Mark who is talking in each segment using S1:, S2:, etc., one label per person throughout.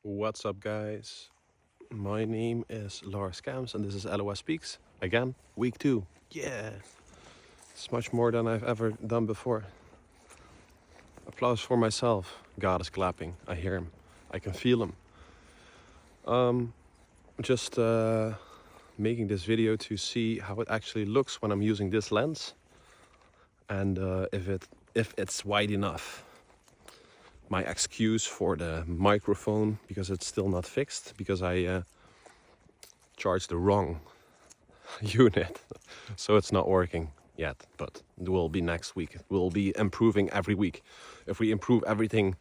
S1: What's up, guys? My name is Lars Kams and this is LOS Speaks. Again, week 2. Yeah! It's much more than I've ever done before. Applause for myself. God is clapping. I hear him. I can feel him. Just making this video to see how it actually looks when I'm using this lens. And if it's wide enough. My excuse for the microphone, because it's still not fixed, because I charged the wrong unit, so it's not working yet, but it will be next week. It will be improving every week. If we improve everything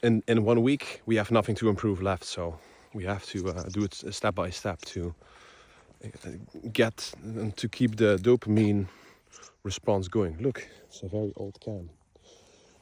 S1: in 1 week, we have nothing to improve left, so we have to do it step by step to get and to keep the dopamine response going. Look, it's a very old can.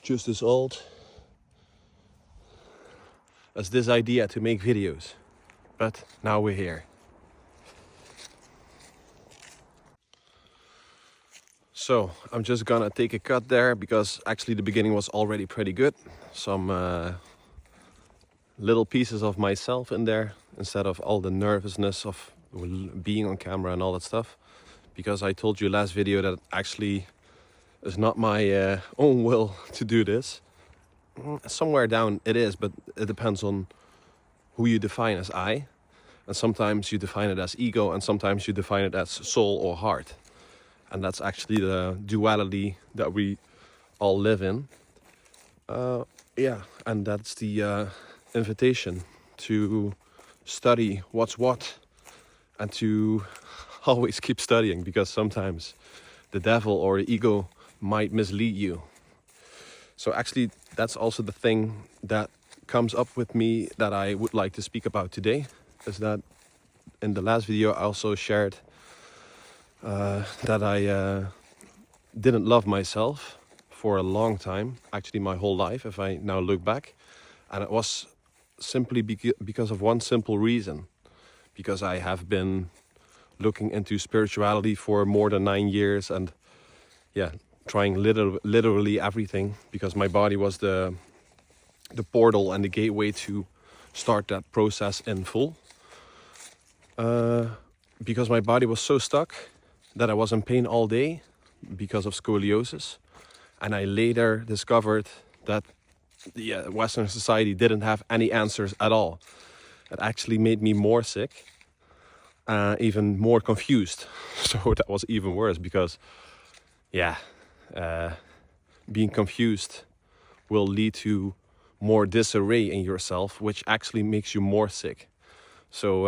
S1: Just as old as this idea to make videos, but now we're here. So I'm just gonna take a cut there because actually the beginning was already pretty good. Some little pieces of myself in there instead of all the nervousness of being on camera and all that stuff, because I told you last video that actually it's not my own will to do this. Somewhere down it is, but it depends on who you define as I. And sometimes you define it as ego, and sometimes you define it as soul or heart. And that's actually the duality that we all live in. And that's the invitation to study what's what and to always keep studying, because sometimes the devil or the ego might mislead you. So actually that's also the thing that comes up with me that I would like to speak about today, is that in the last video I also shared that I didn't love myself for a long time, actually my whole life if I now look back, and it was simply because of one simple reason, because I have been looking into spirituality for more than 9 years and trying literally everything, because my body was the portal and the gateway to start that process in full. Because my body was so stuck that I was in pain all day because of scoliosis, and I later discovered that the Western society didn't have any answers at all. It actually made me more sick, even more confused. So that was even worse, because being confused will lead to more disarray in yourself, which actually makes you more sick. So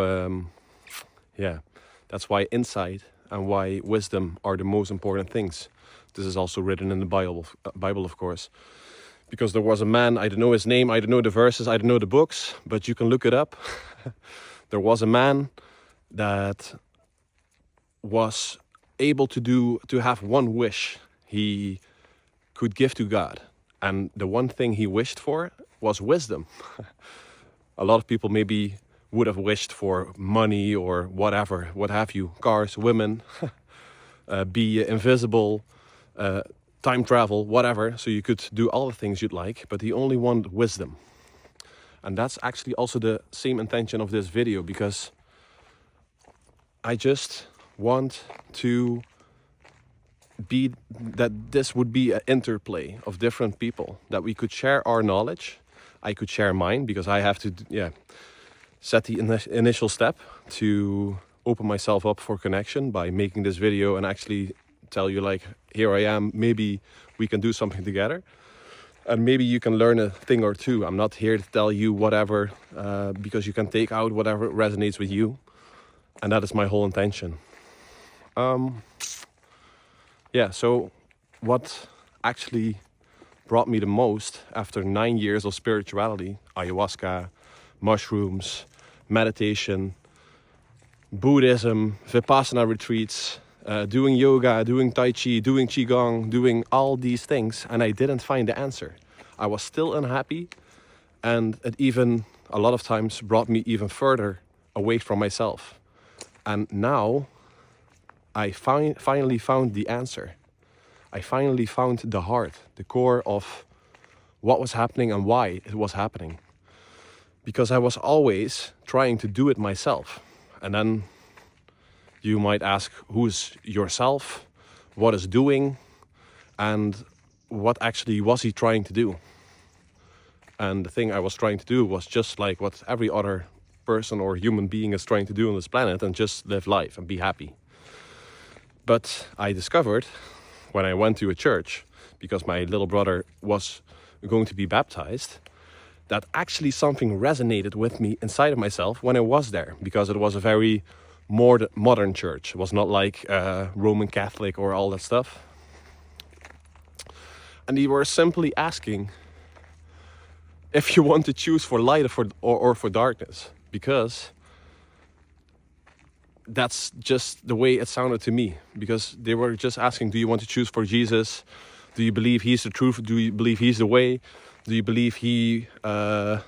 S1: that's why insight and why wisdom are the most important things. This is also written in the Bible, of course. Because there was a man, I don't know his name, I don't know the verses, I don't know the books, but you can look it up. There was a man that was able to have one wish he could give to God. And the one thing he wished for was wisdom. A lot of people maybe would have wished for money or whatever, what have you, cars, women, be invisible, time travel, whatever, so you could do all the things you'd like, but he only wanted wisdom. And that's actually also the same intention of this video, because I just want to be that this would be an interplay of different people, that we could share our knowledge. I could share mine, because I have to set the initial step to open myself up for connection by making this video and actually tell you, like, here I am, maybe we can do something together, and maybe you can learn a thing or two. I'm not here to tell you whatever, because you can take out whatever resonates with you, and that is my whole intention. So what actually brought me the most after 9 years of spirituality, ayahuasca, mushrooms, meditation, Buddhism, Vipassana retreats, doing yoga, doing Tai Chi, doing Qigong, doing all these things, and I didn't find the answer. I was still unhappy, and it even a lot of times brought me even further away from myself. And now I finally found the answer. I finally found the heart, the core of what was happening and why it was happening. because I was always trying to do it myself. And then you might ask, who's yourself? What is doing? And what actually was he trying to do? And the thing I was trying to do was just like what every other person or human being is trying to do on this planet, and just live life and be happy. But I discovered when I went to a church, because my little brother was going to be baptized, that actually something resonated with me inside of myself when I was there, because it was a very modern church. It was not like Roman Catholic or all that stuff. And they were simply asking if you want to choose for light or for darkness, because that's just the way it sounded to me. Because they were just asking, do you want to choose for Jesus? Do you believe he's the truth? Do you believe he's the way? Do you believe he had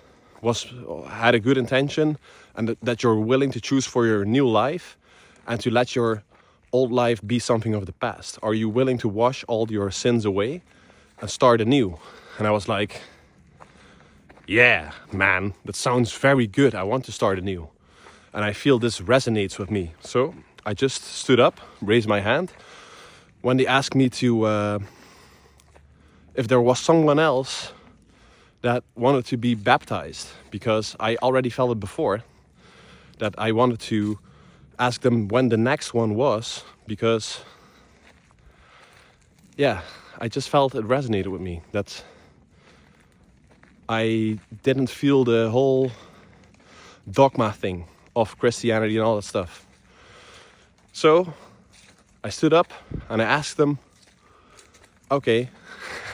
S1: a good intention, and that you're willing to choose for your new life and to let your old life be something of the past? Are you willing to wash all your sins away and start anew? And I was like, yeah, man, that sounds very good. I want to start anew. And I feel this resonates with me. So I just stood up, raised my hand. When they asked me to, if there was someone else that wanted to be baptized, because I already felt it before, that I wanted to ask them when the next one was, because, yeah, I just felt it resonated with me, that I didn't feel the whole dogma thing of Christianity and all that stuff. So I stood up and I asked them, okay,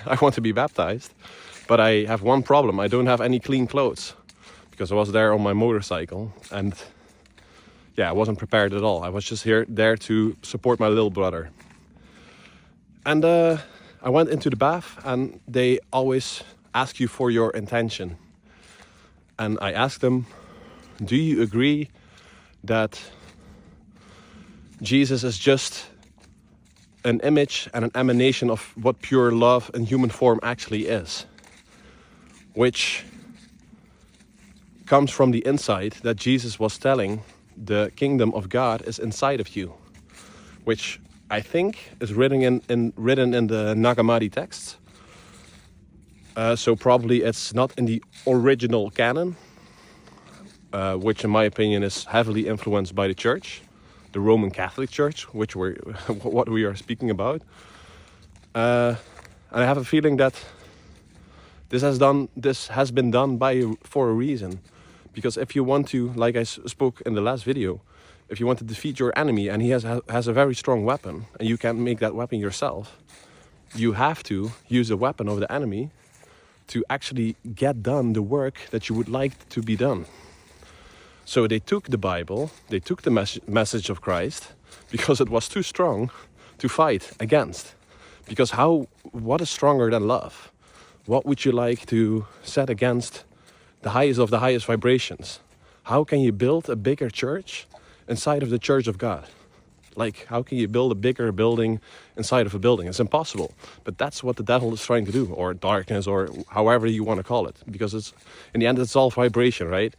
S1: I want to be baptized, but I have one problem. I don't have any clean clothes, because I was there on my motorcycle, and yeah, I wasn't prepared at all. I was just there to support my little brother. And I went into the bath, and they always ask you for your intention. And I asked them, do you agree that Jesus is just an image and an emanation of what pure love and human form actually is? Which comes from the insight that Jesus was telling the kingdom of God is inside of you, which I think is written in the Nag Hammadi texts. So probably it's not in the original canon, which in my opinion is heavily influenced by the church, the Roman Catholic Church, which what we are speaking about. And I have a feeling that this has been done for a reason. Because if you want to, like I spoke in the last video, if you want to defeat your enemy and he has a very strong weapon and you can't make that weapon yourself, you have to use the weapon of the enemy to actually get done the work that you would like to be done. So they took the Bible, they took the message of Christ, because it was too strong to fight against. Because what is stronger than love? What would you like to set against the highest of the highest vibrations? How can you build a bigger church inside of the church of God? Like, how can you build a bigger building inside of a building? It's impossible. But that's what the devil is trying to do, or darkness, or however you want to call it. Because in the end, it's all vibration, right?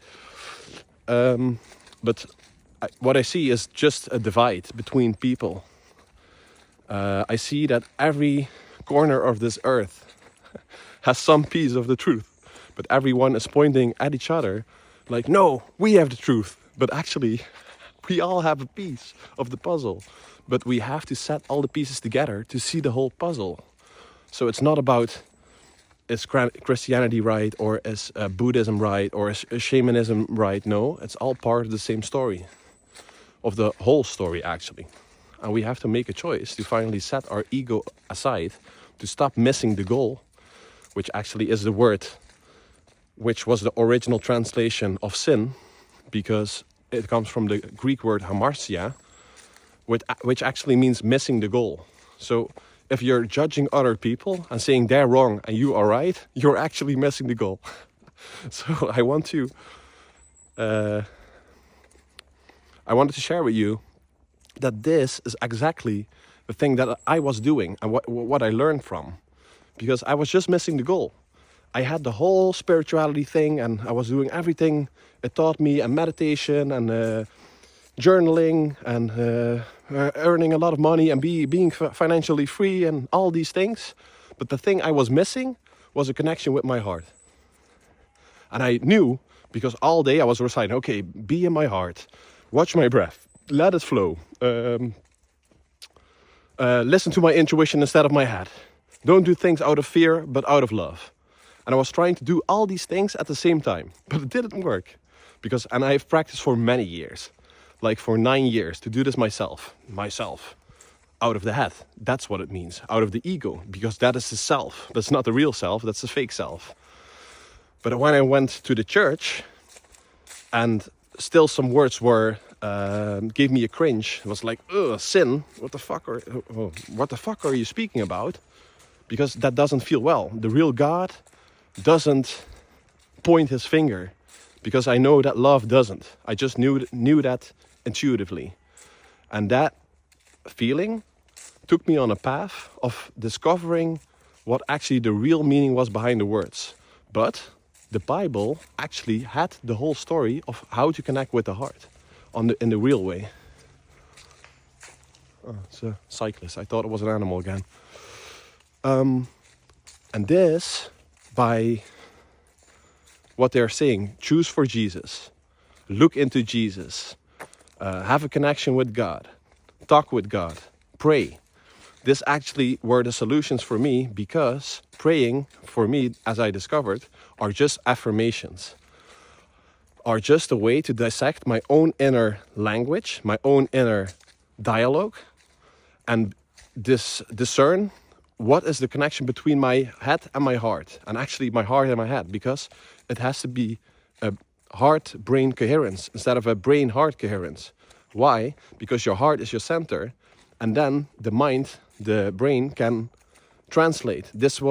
S1: But what I see is just a divide between people. I see that every corner of this earth has some piece of the truth. But everyone is pointing at each other like, no, we have the truth. But actually, we all have a piece of the puzzle. But we have to set all the pieces together to see the whole puzzle. So it's not about, is Christianity right, or is Buddhism right, or is shamanism right? No, it's all part of the same story. Of the whole story, actually. And we have to make a choice to finally set our ego aside, to stop missing the goal, which actually is the word which was the original translation of sin, because it comes from the Greek word hamartia, which actually means missing the goal. So if you're judging other people and saying they're wrong and you are right, you're actually missing the goal. So I wanted to share with you that this is exactly the thing that I was doing and what I learned from, because I was just missing the goal. I had the whole spirituality thing, and I was doing everything it taught me, and meditation, and journaling, and earning a lot of money, and being financially free, and all these things. But the thing I was missing was a connection with my heart. And I knew, because all day I was reciting, okay, be in my heart, watch my breath, let it flow, listen to my intuition instead of my head. Don't do things out of fear, but out of love. And I was trying to do all these things at the same time, but it didn't work. And I've practiced for many years, like for 9 years, to do this myself, out of the head. That's what it means, out of the ego, because that is the self. That's not the real self, that's the fake self. But when I went to the church, and still some words gave me a cringe. It was like, ugh, sin. What the fuck are you speaking about? Because that doesn't feel well. The real God doesn't point his finger, because I know that love doesn't. I just knew that intuitively, and that feeling took me on a path of discovering what actually the real meaning was behind the words. But the Bible actually had the whole story of how to connect with the heart in the real way. Oh, it's a cyclist. I thought it was an animal again. And this, by what they're saying, choose for Jesus, look into Jesus, have a connection with God, talk with God, pray. This actually were the solutions for me, because praying for me, as I discovered, are just affirmations, are just a way to dissect my own inner language, my own inner dialogue, and discern what is the connection between my head and my heart, and actually my heart and my head, because it has to be a heart-brain coherence instead of a brain-heart coherence. Why? Because your heart is your center, and then the mind, the brain, can translate. This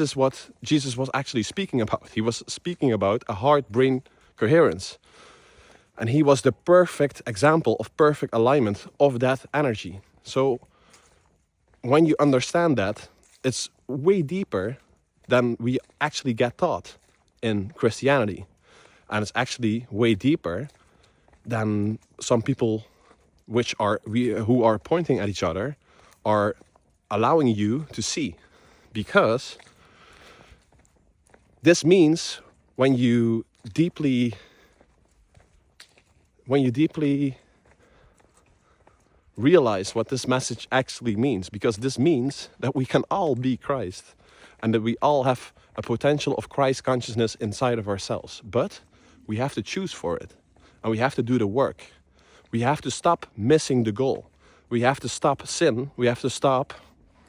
S1: is what Jesus was actually speaking about. He was speaking about a heart-brain coherence. And he was the perfect example of perfect alignment of that energy. So when you understand that, it's way deeper than we actually get taught in Christianity. And it's actually way deeper than some people who are pointing at each other are allowing you to see. Because this means when you deeply realize what this message actually means, because this means that we can all be Christ, and that we all have a potential of Christ consciousness inside of ourselves. But we have to choose for it, and we have to do the work. We have to stop missing the goal. We have to stop sin. We have to stop,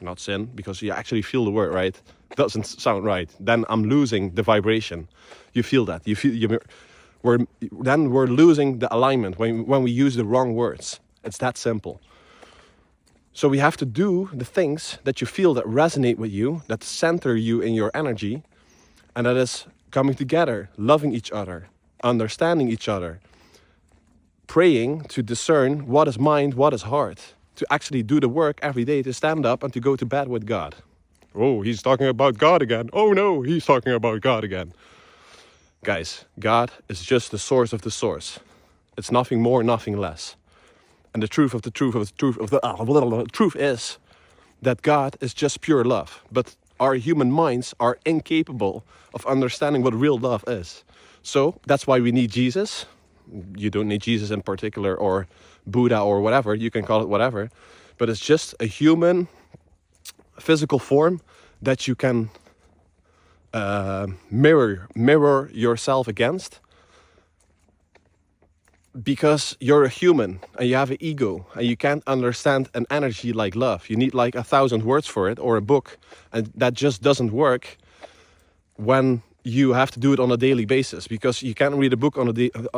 S1: not sin, because you actually feel the word, right? Doesn't sound right. Then I'm losing the vibration. You feel that. We're losing the alignment when we use the wrong words. It's that simple. So we have to do the things that you feel that resonate with you, that center you in your energy, and that is coming together, loving each other, understanding each other, praying to discern what is mind, what is heart, to actually do the work every day, to stand up and to go to bed with God. Oh, he's talking about God again. Oh no, he's talking about God again. Guys, God is just the source of the source. It's nothing more, nothing less. And the truth is that God is just pure love. But our human minds are incapable of understanding what real love is. So that's why we need Jesus. You don't need Jesus in particular, or Buddha, or whatever. You can call it whatever. But it's just a human physical form that you can mirror yourself against. Because you're a human and you have an ego and you can't understand an energy like love. You need like 1,000 words for it, or a book, and that just doesn't work when you have to do it on a daily basis, because you can't read a book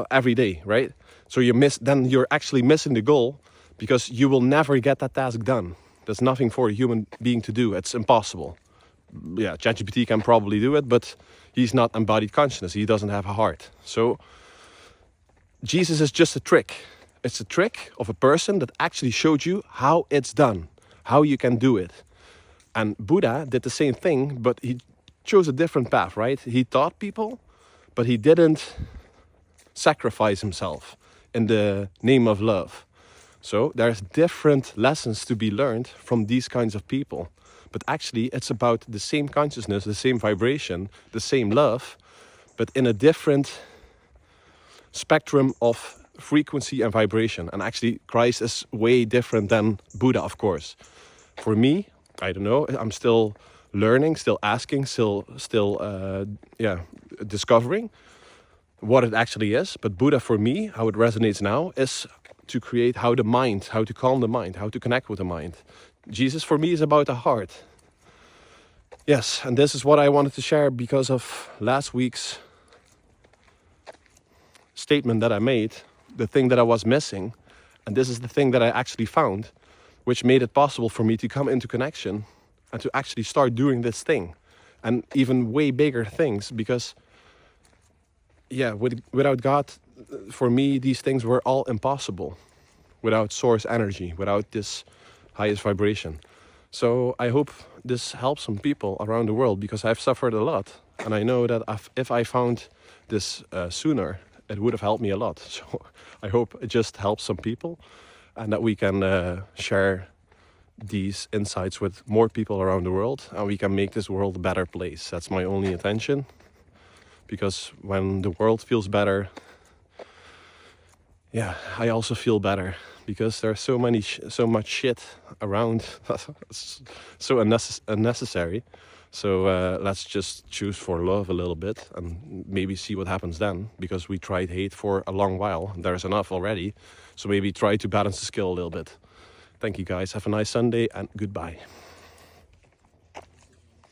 S1: every day, right? So then you're actually missing the goal, because you will never get that task done. There's nothing for a human being to do. It's impossible. Yeah, ChatGPT can probably do it, but he's not embodied consciousness. He doesn't have a heart. So Jesus is just a trick. It's a trick of a person that actually showed you how it's done, how you can do it. And Buddha did the same thing, but he chose a different path, right? He taught people, but he didn't sacrifice himself in the name of love. So there's different lessons to be learned from these kinds of people. But actually, it's about the same consciousness, the same vibration, the same love, but in a different spectrum of frequency and vibration. And actually, Christ is way different than Buddha, of course. For me, I don't know, I'm still learning, still asking, still discovering what it actually is. But Buddha, for me, how it resonates now, is to create how to calm the mind, how to connect with the mind. Jesus, for me, is about the heart. Yes, and this is what I wanted to share because of last week's statement that I made, the thing that I was missing. And this is the thing that I actually found, which made it possible for me to come into connection and to actually start doing this thing. And even way bigger things, because without God, for me, these things were all impossible. Without source energy, without this highest vibration. So I hope this helps some people around the world, because I've suffered a lot. And I know that if I found this sooner, it would have helped me a lot. So I hope it just helps some people, and that we can share these insights with more people around the world, and we can make this world a better place. That's my only intention. Because when the world feels better, I also feel better, because there's so much shit around that's so unnecessary. So let's just choose for love a little bit and maybe see what happens then, because we tried hate for a long while. There's enough already. So maybe try to balance the scale a little bit. Thank you guys. Have a nice Sunday and goodbye.